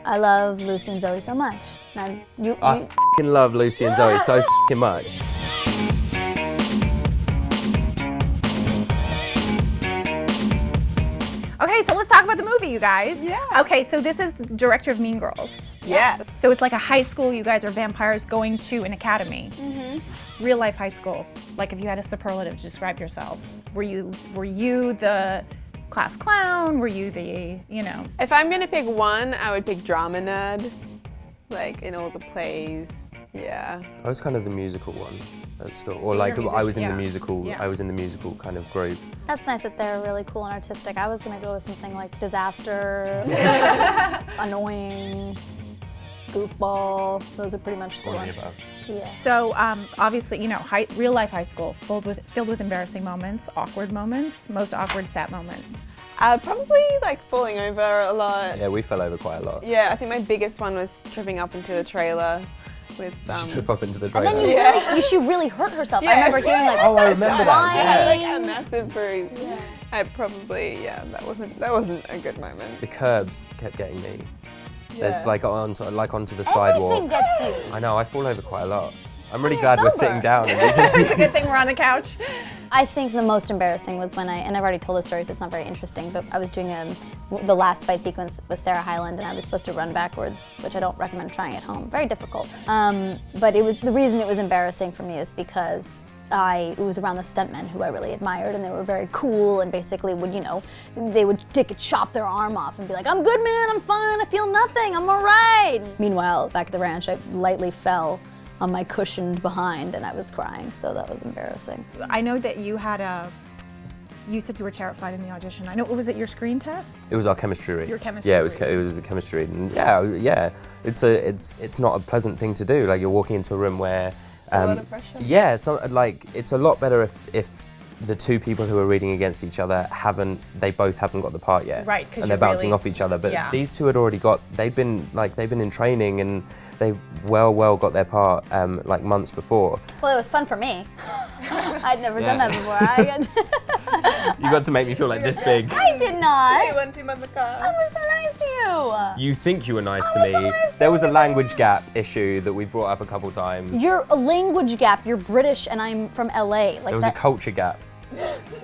I love Lucy and Zoey so much. I f***ing love Lucy and Zoey so f***ing much. Okay, so let's talk about the movie, you guys. Yeah. Okay, so this is the director of Mean Girls. Yes. So it's like a high school, you guys are vampires going to an academy. Mm-hmm. Real life high school. Like if you had a superlative to describe yourselves. Were you the class clown? Were you the, you know? If I'm gonna pick one, I would pick drama nerd. Like in all the plays, yeah. I was kind of the musical one at school, or like I was in the musical. I was in the musical kind of group. That's nice that they're really cool and artistic. I was gonna go with something like disaster, annoying, goofball. Those are pretty much the ones. Yeah. So obviously, you know, real life high school filled with embarrassing moments, awkward moments. Most awkward sat moment. Probably like falling over a lot. Yeah, we fell over quite a lot. Yeah, I think my biggest one was tripping up into the trailer with. Just trip up into the And trailer. then she really hurt herself. I remember hearing like, oh, I remember that. Like a massive bruise. Yeah. I probably, that wasn't a good moment. The curbs kept getting me. Yeah. There's like onto the sidewalk. Everything gets you. I know, I fall over quite a lot. I'm really glad we're sitting down in these It's a good interviews. thing we're on the couch. I think the most embarrassing was when and I've already told the story, so it's not very interesting, but I was doing the last fight sequence with Sarah Hyland, and I was supposed to run backwards, which I don't recommend trying at home. Very difficult. But the reason it was embarrassing for me is because it was around the stuntmen who I really admired, and they were very cool, and basically they would chop their arm off and be like, "I'm good, man, I'm fine, I feel nothing, I'm all right." Meanwhile, back at the ranch, I lightly fell on my cushioned behind, and I was crying, so that was embarrassing. I know that you said you were terrified in the audition. I know, was it your screen test? It was our chemistry read. Your chemistry Yeah, read. it was the chemistry read. And yeah. It's not a pleasant thing to do. Like you're walking into a room where It's a lot of pressure. Yeah, it's a lot better if the two people who are reading against each other they both haven't got the part yet. Right, 'cause and they're you're bouncing really- off each other. But yeah. these two had already they've been in training, and they well got their part like months before. Well, it was fun for me. I'd never done that before. You got to make me feel like this big. I did not. went to the car. I was so nice to you. You think you were nice to I was so me. nice to There was a you. language gap issue that we brought up a couple times. You're a language gap. You're British, and I'm from LA. Like There was a culture gap,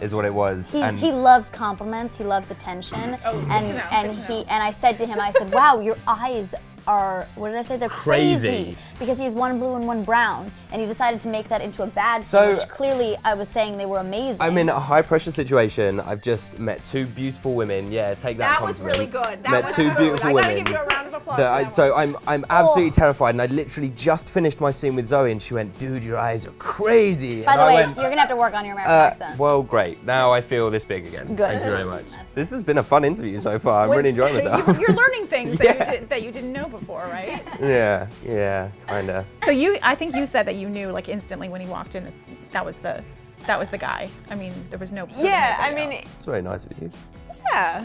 is what it was. He loves compliments. He loves attention. Oh, good and to know, and good to know. I said to him, I said, "Wow, your eyes are, what did I say? They're crazy." Because he has one blue and one brown, and he decided to make that into a badge, So- which clearly I was saying they were amazing. I'm in a high pressure situation. I've just met two beautiful women. Yeah, take that That was compliment. really good. That Met was two good. beautiful I women. gotta give you a round of applause. that for I- that so one. I'm absolutely terrified, and I literally just finished my scene with Zoe, and she went, "Dude, your eyes are crazy." By and the I way, went, you're gonna have to work on your American accent. well, great. Now I feel this big again. Good. Thank you very much. This has been a fun interview so far. I'm really enjoying myself. You're learning things Yeah. that you didn't know before, right? Yeah, kinda. So I think you said that you knew like instantly when he walked in, that was the guy. I mean, there was no. sort of Yeah, I nobody mean, else. It's very nice of you. yeah.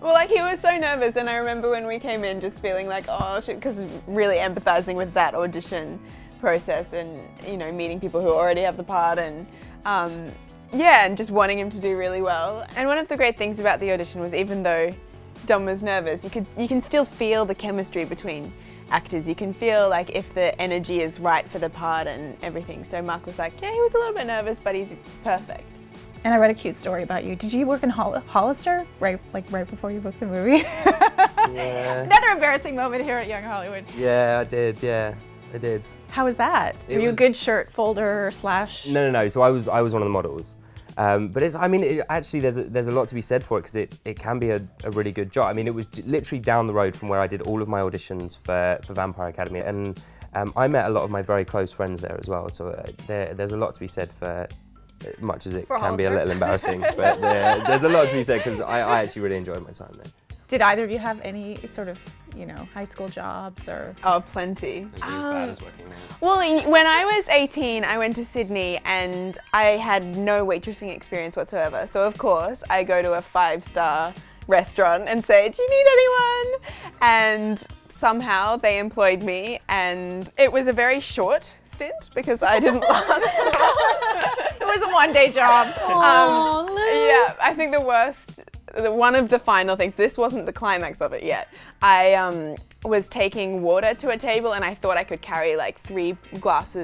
Well, like he was so nervous, and I remember when we came in just feeling like, oh shit, because really empathizing with that audition process, and meeting people who already have the part, and and just wanting him to do really well. And one of the great things about the audition was, even though Dom was nervous, you can still feel the chemistry between actors. You can feel like if the energy is right for the part and everything. So Mark was like, yeah, he was a little bit nervous, but he's perfect. And I read a cute story about you. Did you work in Hollister right before you booked the movie? Yeah. Another embarrassing moment here at Young Hollywood. Yeah, I did. Yeah, I did. How was that? It Were you a was- good shirt folder slash? No. So I was one of the models. But actually there's a lot to be said for it, because it can be a really good job. I mean, it was literally down the road from where I did all of my auditions for Vampire Academy, and I met a lot of my very close friends there as well. So there's a lot to be said for, much as it can be a Hollister. little embarrassing, but there's a lot to be said, because I actually really enjoyed my time there. Did either of you have any sort of high school jobs or? Oh, plenty. Um, Well, when I was 18, I went to Sydney, and I had no waitressing experience whatsoever. So of course, I go to a 5-star restaurant and say, "Do you need anyone?" And somehow they employed me, and it was a very short stint because I didn't last. It was a one-day job. Yeah, I think the one of the final things, this wasn't the climax of it yet. I was taking water to a table and I thought I could carry like three glass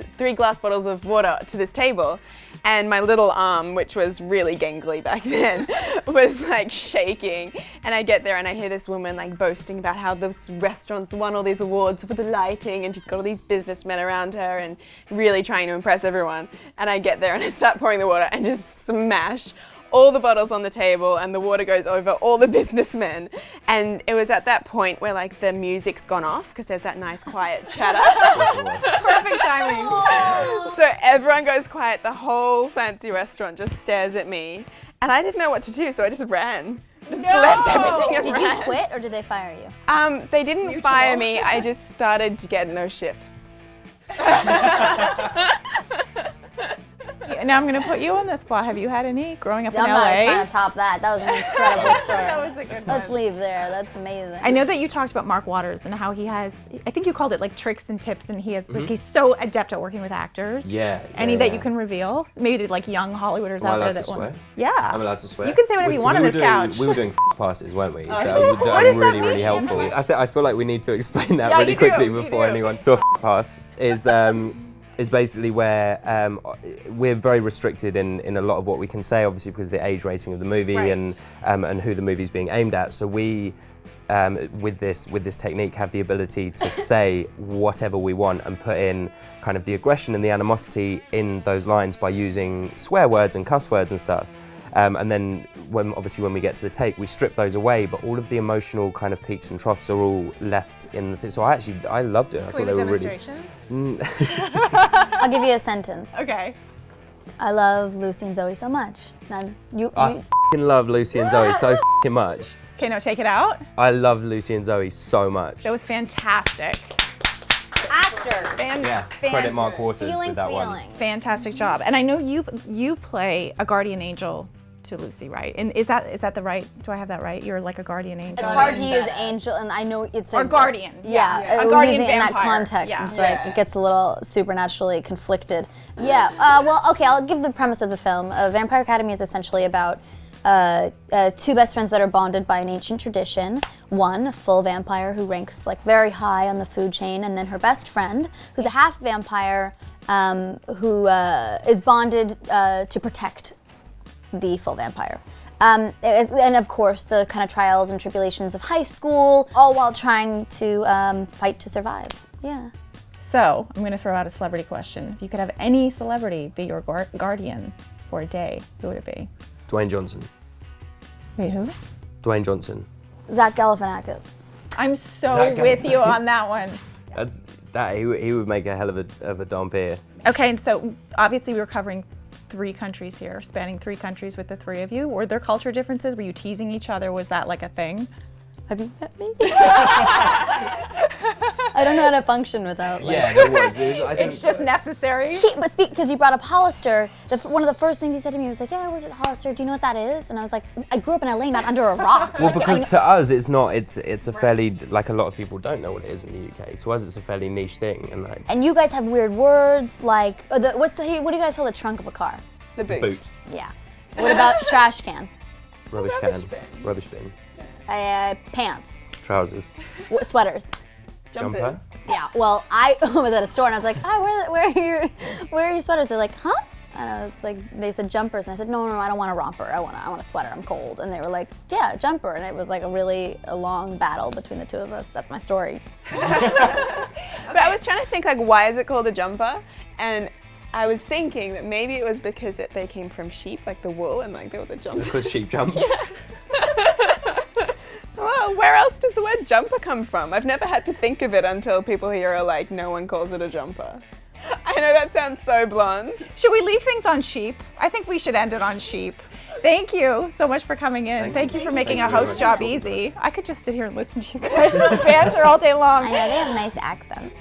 bottles of water to this table. And my little arm, which was really gangly back then, was like shaking. And I get there and I hear this woman like boasting about how this restaurant's won all these awards for the lighting, and she's got all these businessmen around her and really trying to impress everyone. And I get there and I start pouring the water and just smash all the bottles on the table, and the water goes over all the businessmen. And it was at that point where like the music's gone off because there's that nice quiet chatter. Perfect timing. So everyone goes quiet. The whole fancy restaurant just stares at me, and I didn't know what to do, so I just ran. Just left everything and Did ran. you quit or did they fire you? They didn't fire me. I just started to get no shifts. Now I'm going to put you on the spot. Have you had any growing up in I'm LA? not trying to top that. That was an incredible story. That was a good one. Let's leave there. That's amazing. I know that you talked about Mark Waters and how he has, I think you called it like tricks and tips, and he has like, he's so adept at working with actors. Any that you can reveal? Maybe to like young Hollywooders Am I out there allowed that to swear? Yeah. I'm allowed to swear. You can say whatever you want on this couch. We were doing passes, weren't we? That does was that really, mean? really helpful. I feel like we need to explain that Yeah, really you do, quickly you before do. anyone. So a pass is basically where we're very restricted in a lot of what we can say, obviously because of the age rating of the movie Right. and who the movie's being aimed at. So we, with this technique, have the ability to say whatever we want and put in kind of the aggression and the animosity in those lines by using swear words and cuss words and stuff. And then when we get to the take, we strip those away, but all of the emotional kind of peaks and troughs are all left in the thing. So I loved it. I Can we have a demonstration? I'll give you a sentence. Okay. I love Lucy and Zoey so much. Now, I f***ing love Lucy and Zoey so f***ing much. Okay, now take it out. I love Lucy and Zoey so much. That was fantastic. actors. Credit Mark Waters Feeling with that one. feelings. Fantastic job. And I know you play a guardian angel to Lucy, right? And is that the right? Do I have that right? You're like a guardian angel. It's hard to use angel, and I know it's Or like guardian. Yeah, A we're guardian using it in that vampire. context. Yeah. It's like it gets a little supernaturally conflicted. Yeah. Well, okay. I'll give the premise of the film. Vampire Academy is essentially about two best friends that are bonded by an ancient tradition. One, a full vampire who ranks like very high on the food chain, and then her best friend, who's a half vampire, who is bonded to protect the full vampire. And of course, the kind of trials and tribulations of high school, all while trying to fight to survive. Yeah. So I'm going to throw out a celebrity question. If you could have any celebrity be your guardian for a day, who would it be? Dwayne Johnson. Wait, who? Dwayne Johnson. Zach Galifianakis. I'm so Zach with you on that one. He would make a hell of a Dompier. Okay, and so obviously we were covering 3 countries here, spanning 3 countries with the 3 of you. Were there culture differences? Were you teasing each other? Was that like a thing? Have you met me? I don't know how to function without. Like, Yeah, there was. I think It's just necessary. But speak, because you brought up Hollister, one of the first things he said to me was like, yeah, I worked at Hollister, do you know what that is? And I was like, I grew up in LA, not under a rock. Well, Like, because I- to us, it's not. It's a fairly, like, a lot of people don't know what it is in the UK. To us, it's a fairly niche thing, and like And you guys have weird words, like, what do you guys call the trunk of a car? The boot. boot, Yeah. What about trash can? rubbish can, rubbish bin, Pants, trousers, sweaters. jumper. Jumpers. Yeah, well, I was at a store and I was like, oh, where are your sweaters? They're like, huh? And I was like, they said jumpers, and I said, no, I don't want a romper. I want a sweater. I'm cold. And they were like, yeah, jumper. And it was like a long battle between the two of us. That's my story. But I was trying to think, like, why is it called a jumper? And I was thinking that maybe it was because they came from sheep, like the wool, and like they were the jumpers. Because sheep jump. Well, where else does the word jumper come from? I've never had to think of it until people here are like, no one calls it a jumper. I know that sounds so blonde. Should we leave things on sheep? I think we should end it on sheep. Thank you so much for coming in. Thank you for making a Thank you very host much job for talking to easy. I could just sit here and listen to you guys banter all day long. I know they have nice accents.